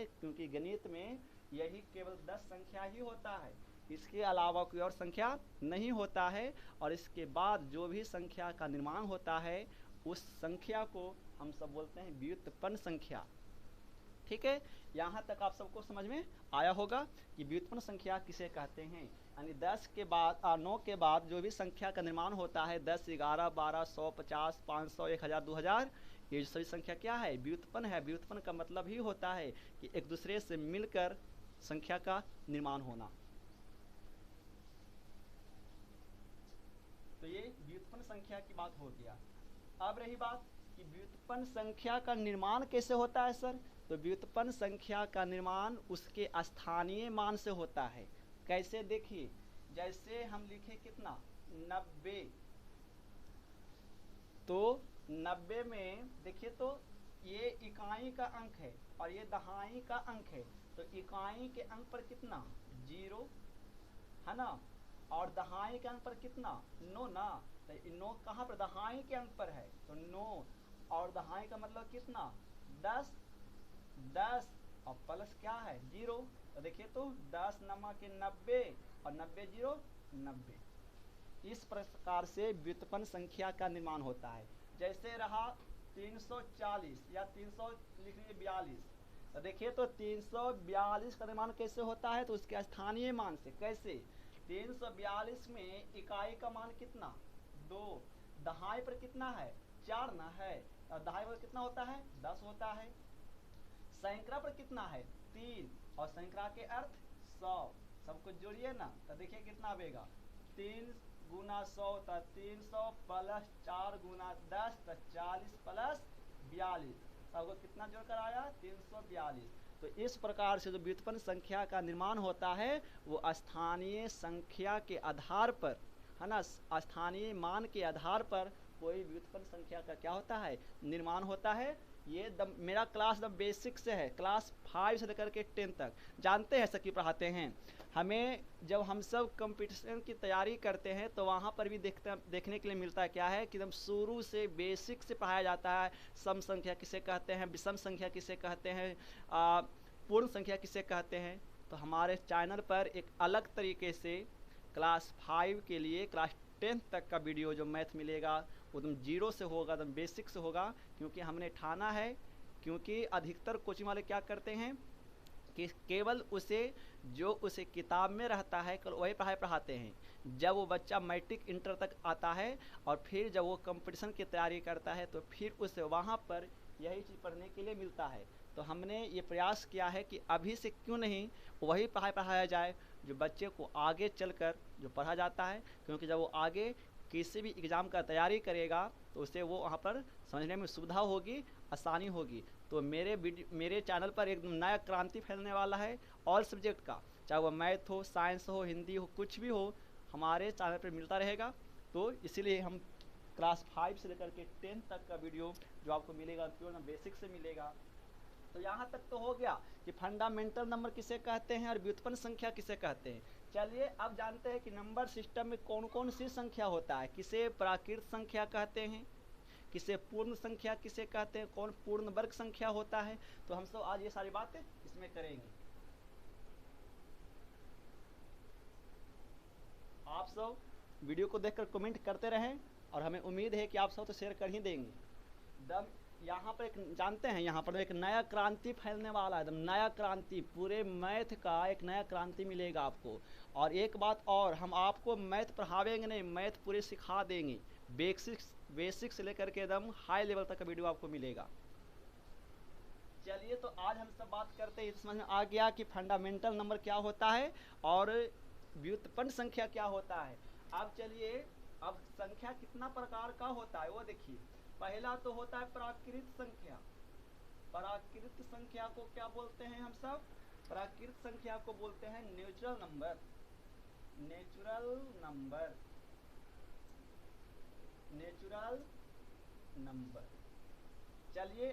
क्योंकि गणित में यही केवल 10 संख्या ही होता है, इसके अलावा कोई और संख्या नहीं होता है। और इसके बाद जो भी संख्या का निर्माण होता है उस संख्या को हम सब बोलते हैं व्युत्पन्न संख्या। ठीक है, यहाँ तक आप सबको समझ में आया होगा कि व्युत्पन्न संख्या किसे कहते हैं। यानी 10 के बाद 9 के बाद जो भी संख्या का निर्माण होता है 10, 11, 12, 100, 50, 500, 1000, 2000, ये सभी संख्या क्या है, व्युत्पन्न है। व्युत्पन्न का मतलब ही होता है कि एक दूसरे से मिलकर संख्या का निर्माण होना। तो ये व्युत्पन्न संख्या की बात हो गया। अब रही बात कि व्युत्पन्न संख्या का निर्माण कैसे होता है सर। तो व्युत्पन्न संख्या का निर्माण उसके स्थानीय मान से होता है। कैसे, देखिए, जैसे हम लिखे कितना 90, तो 90 में देखिए तो ये इकाई का अंक है और ये दहाई का अंक है। तो इकाई के अंक पर कितना 0 है ना, और दहाई के अंक पर कितना 9 ना। तो 9 कहाँ पर, दहाई के अंक पर है, तो 9 और दहाई का मतलब कितना 10, 10 और प्लस क्या है 0। तो देखिए तो 10 नमक 90 और 90 0 90। इस प्रकार से व्युत्पन्न संख्या का निर्माण होता है। जैसे रहा 340 या 300 लिख लीजिए 42। तो देखिए तो 342 का निर्माण कैसे होता है, तो उसके स्थानीय मान से। कैसे, 342 में इकाई का मान कितना 2, दहाई पर कितना है 4 ना है, और दहाई पर कितना होता है 10 होता है। सैकड़ा पर कितना है 3, और सैकड़ा के अर्थ 100। सब कुछ जोड़िए ना, तो देखिए कितना आएगा 3 गुना 100 तो 300 प्लस 4 गुना 10 तो 40 प्लस 42, सबको कितना जोड़कर आया 342। तो इस प्रकार से जो व्युत्पन्न संख्या का निर्माण होता है वो स्थानीय संख्या के आधार पर, है ना, स्थानीय मान के आधार पर कोई व्युत्पन्न संख्या का क्या होता है, निर्माण होता है। ये मेरा क्लास द बेसिक से है, क्लास 5 से लेकर के 10 तक। जानते हैं सर क्यों पढ़ाते हैं, हमें जब हम सब कंपटीशन की तैयारी करते हैं तो वहाँ पर भी देखने के लिए मिलता है क्या है कि एकदम शुरू से बेसिक से पढ़ाया जाता है। सम संख्या किसे कहते हैं, विषम संख्या किसे कहते हैं, पूर्ण संख्या किसे कहते हैं। तो हमारे चैनल पर एक अलग तरीके से क्लास 5 के लिए क्लास 10 तक का वीडियो जो मैथ मिलेगा वो एकदम जीरो से होगा, एकदम बेसिक से होगा। क्योंकि हमने ठाना है, क्योंकि अधिकतर कोचिंग वाले क्या करते हैं कि केवल उसे जो उसे किताब में रहता है कल वही पढ़ाई पढ़ाते हैं। जब वो बच्चा मैट्रिक इंटर तक आता है और फिर जब वो कंपटीशन की तैयारी करता है तो फिर उसे वहाँ पर यही चीज़ पढ़ने के लिए मिलता है। तो हमने ये प्रयास किया है कि अभी से क्यों नहीं वही पढ़ाई पढ़ाया जाए जो बच्चे को आगे चलकर जो पढ़ा जाता है। क्योंकि जब वो आगे किसी भी एग्ज़ाम का तैयारी करेगा तो उसे वो वहाँ पर समझने में सुविधा होगी, आसानी होगी। तो मेरे चैनल पर एक नया क्रांति फैलने वाला है ऑल सब्जेक्ट का, चाहे वो मैथ हो, साइंस हो, हिंदी हो, कुछ भी हो, हमारे चैनल पर मिलता रहेगा। तो इसीलिए हम क्लास 5 से लेकर के 10 तक का वीडियो जो आपको मिलेगा प्योर बेसिक से मिलेगा। तो यहाँ तक तो हो गया कि फंडामेंटल नंबर किसे कहते हैं और व्युत्पन्न संख्या किसे कहते हैं। चलिए अब जानते हैं कि नंबर सिस्टम में कौन कौन सी संख्या होता है। किसे प्राकृत संख्या कहते हैं, किसे पूर्ण संख्या किसे कहते हैं, कौन पूर्ण वर्ग संख्या होता है। तो हम सब आज ये सारी बातें इसमें करेंगे। आप सब वीडियो को देखकर कमेंट करते रहें और हमें उम्मीद है कि आप सब तो शेयर कर ही देंगे। यहाँ पर एक जानते हैं, यहाँ पर एक नया क्रांति फैलने वाला है, एकदम नया क्रांति, पूरे मैथ का एक नया क्रांति मिलेगा आपको। और एक बात और, हम आपको मैथ पढ़ावेंगे नहीं, मैथ पूरे सिखा देंगे, बेसिक से लेकर के एकदम हाई लेवल तक का वीडियो आपको मिलेगा। चलिए तो आज हम सब बात करते हैं, समझ में आ गया कि फंडामेंटल नंबर क्या होता है और व्युत्पन्न संख्या क्या होता है। अब चलिए, अब संख्या कितना प्रकार का होता है वो देखिए। पहला तो होता है प्राकृत संख्या। प्राकृत संख्या को क्या बोलते हैं हम सब, प्राकृत संख्या को बोलते हैं natural number. Natural number, natural number. चलिए